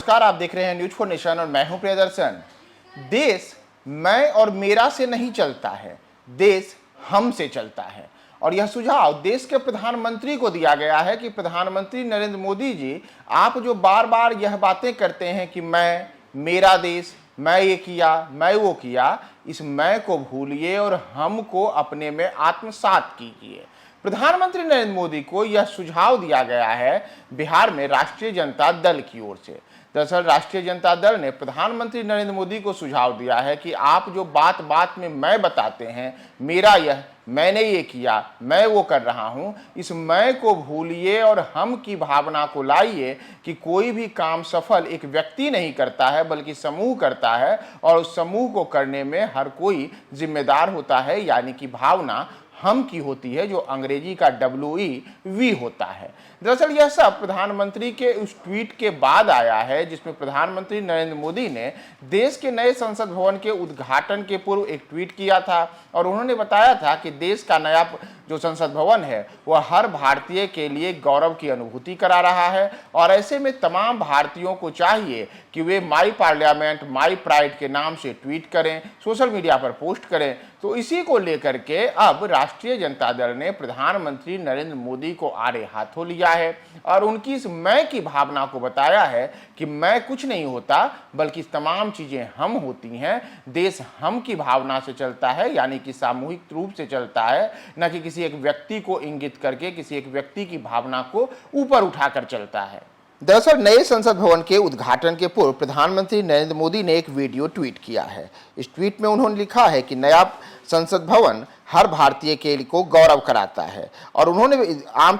नमस्कार, आप देख रहे हैं न्यूज फॉर नेशन और मैं हूं प्रियदर्शन। देश मैं और मेरा से नहीं चलता है, देश हम से चलता है। और यह सुझाव देश के प्रधानमंत्री को दिया गया है कि प्रधानमंत्री नरेंद्र मोदी जी, आप जो बार बार यह बातें करते हैं कि मैं, मेरा देश, मैं ये किया, मैं वो किया, इस मैं को भूलिए और हम को अपने में आत्मसात कीजिए। प्रधानमंत्री नरेंद्र मोदी को यह सुझाव दिया गया है बिहार में राष्ट्रीय जनता दल की ओर से। दरअसल राष्ट्रीय जनता दल ने प्रधानमंत्री नरेंद्र मोदी को सुझाव दिया है कि आप जो बात बात में मैं बताते हैं, मेरा यह, मैंने ये किया, मैं वो कर रहा हूं, इस मैं को भूलिए और हम की भावना को लाइए कि कोई भी काम सफल एक व्यक्ति नहीं करता है बल्कि समूह करता है, और उस समूह को करने में हर कोई जिम्मेदार होता है, यानी कि भावना हम की होती है, जो अंग्रेजी का WEV होता है। दरअसल यह सब प्रधानमंत्री के उस ट्वीट के बाद आया है जिसमें प्रधानमंत्री नरेंद्र मोदी ने देश के नए संसद भवन के उद्घाटन के पूर्व एक ट्वीट किया था और उन्होंने बताया था कि देश का नया जो संसद भवन है वह हर भारतीय के लिए गौरव की अनुभूति करा रहा है, और ऐसे में तमाम भारतीयों को चाहिए कि वे माई पार्लियामेंट माई प्राइड के नाम से ट्वीट करें, सोशल मीडिया पर पोस्ट करें। तो इसी को लेकर के अब राष्ट्रीय जनता दल ने प्रधानमंत्री नरेंद्र मोदी को आड़े हाथों लिया है और उनकी इस मैं की भावना को बताया है कि मैं कुछ नहीं होता बल्कि तमाम चीजें हम होती हैं। देश हम की भावना से चलता है, यानी कि सामूहिक रूप से चलता है, न कि किसी एक व्यक्ति को इंगित करके किसी एक व्यक्ति की भावना को ऊपर उठाकर चलता है। दरअसल नए संसद भवन के उद्घाटन के पूर्व प्रधानमंत्री नरेंद्र मोदी ने एक वीडियो ट्वीट किया है। इस ट्वीट में उन्होंने लिखा है कि नया संसद भवन हर भारतीय के को गौरव कराता है, और उन्होंने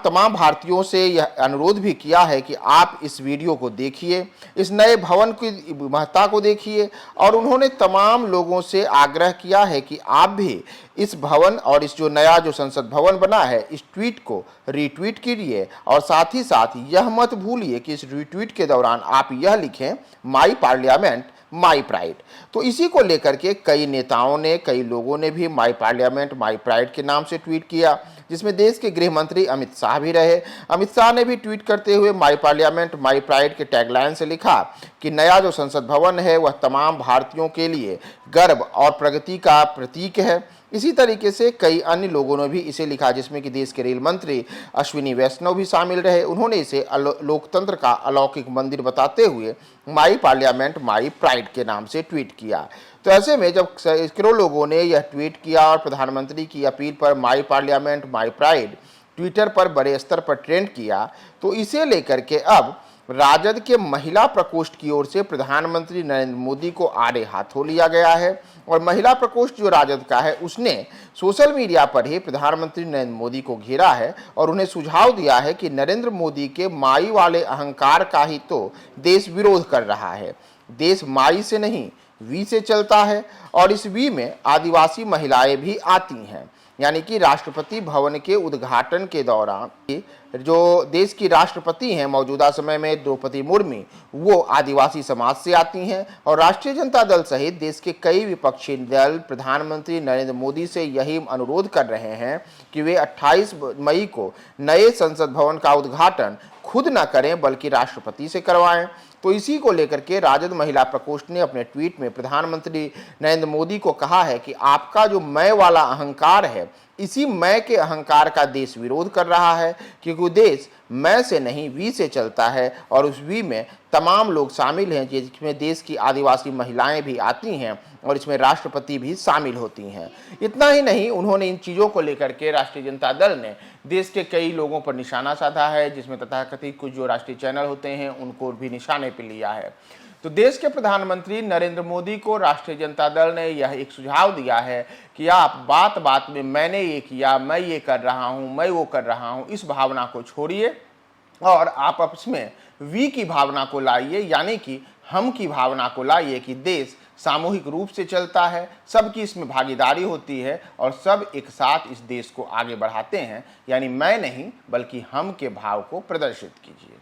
तमाम भारतीयों से यह अनुरोध भी किया है कि आप इस वीडियो को देखिए, इस नए भवन की महत्ता को देखिए, और उन्होंने तमाम लोगों से आग्रह किया है कि आप भी इस भवन और इस जो नया जो संसद भवन बना है इस ट्वीट को रीट्वीट कीजिए, और साथ ही साथ यह मत भूलिए कि इस रीट्वीट के दौरान आप यह लिखें माई पार्लियामेंट माई प्राइड। तो इसी को लेकर के कई नेताओं ने, कई लोगों ने भी माई पार्लियामेंट माई प्राइड के नाम से ट्वीट किया, जिसमें देश के गृह मंत्री अमित शाह भी रहे। अमित शाह ने भी ट्वीट करते हुए माई पार्लियामेंट माई प्राइड के टैगलाइन से लिखा कि नया जो संसद भवन है वह तमाम भारतीयों के लिए गर्व और प्रगति का प्रतीक है। इसी तरीके से कई अन्य लोगों ने भी इसे लिखा, जिसमें कि देश के रेल मंत्री अश्विनी वैष्णव भी शामिल रहे। उन्होंने इसे लोकतंत्र का अलौकिक मंदिर बताते हुए माई पार्लियामेंट माई प्राइड के नाम से ट्वीट किया। तो ऐसे में जब सैकड़ों लोगों ने यह ट्वीट किया और प्रधानमंत्री की अपील पर माई पार्लियामेंट माई प्राइड ट्विटर पर बड़े स्तर पर ट्रेंड किया, तो इसे लेकर के अब राजद के महिला प्रकोष्ठ की ओर से प्रधानमंत्री नरेंद्र मोदी को आड़े हाथों लिया गया है, और महिला प्रकोष्ठ जो राजद का है उसने सोशल मीडिया पर ही प्रधानमंत्री नरेंद्र मोदी को घेरा है और उन्हें सुझाव दिया है कि नरेंद्र मोदी के माई वाले अहंकार का ही तो देश विरोध कर रहा है। देश माई से नहीं वी से चलता है, और इस वी में आदिवासी महिलाएं भी आती हैं, यानी कि राष्ट्रपति भवन के उद्घाटन के दौरान जो देश की राष्ट्रपति हैं मौजूदा समय में द्रौपदी मुर्मू, वो आदिवासी समाज से आती हैं। और राष्ट्रीय जनता दल सहित देश के कई विपक्षी दल प्रधानमंत्री नरेंद्र मोदी से यही अनुरोध कर रहे हैं कि वे 28 मई को नए संसद भवन का उद्घाटन खुद न करें बल्कि राष्ट्रपति से करवाएं। तो इसी को लेकर के राजद महिला प्रकोष्ठ ने अपने ट्वीट में प्रधानमंत्री नरेंद्र मोदी को कहा है कि आपका जो मैं वाला अहंकार है, इसी मैं के अहंकार का देश विरोध कर रहा है, क्योंकि देश मैं से नहीं वी से चलता है, और उस वी में तमाम लोग शामिल हैं, जिसमें देश की आदिवासी महिलाएं भी आती हैं और इसमें राष्ट्रपति भी शामिल होती हैं। इतना ही नहीं, उन्होंने इन चीज़ों को लेकर के राष्ट्रीय जनता दल ने देश के कई लोगों पर निशाना साधा है, जिसमें तथाकथित कुछ जो राष्ट्रीय चैनल होते हैं उनको भी निशाने पर लिया है। तो देश के प्रधानमंत्री नरेंद्र मोदी को राष्ट्रीय जनता दल ने यह एक सुझाव दिया है कि आप बात बात में मैंने ये किया, मैं ये कर रहा हूँ, मैं वो कर रहा हूँ, इस भावना को छोड़िए और आप इसमें वी की भावना को लाइए, यानी कि हम की भावना को लाइए कि देश सामूहिक रूप से चलता है, सबकी इसमें भागीदारी होती है और सब एक साथ इस देश को आगे बढ़ाते हैं, यानी मैं नहीं बल्कि हम के भाव को प्रदर्शित कीजिए।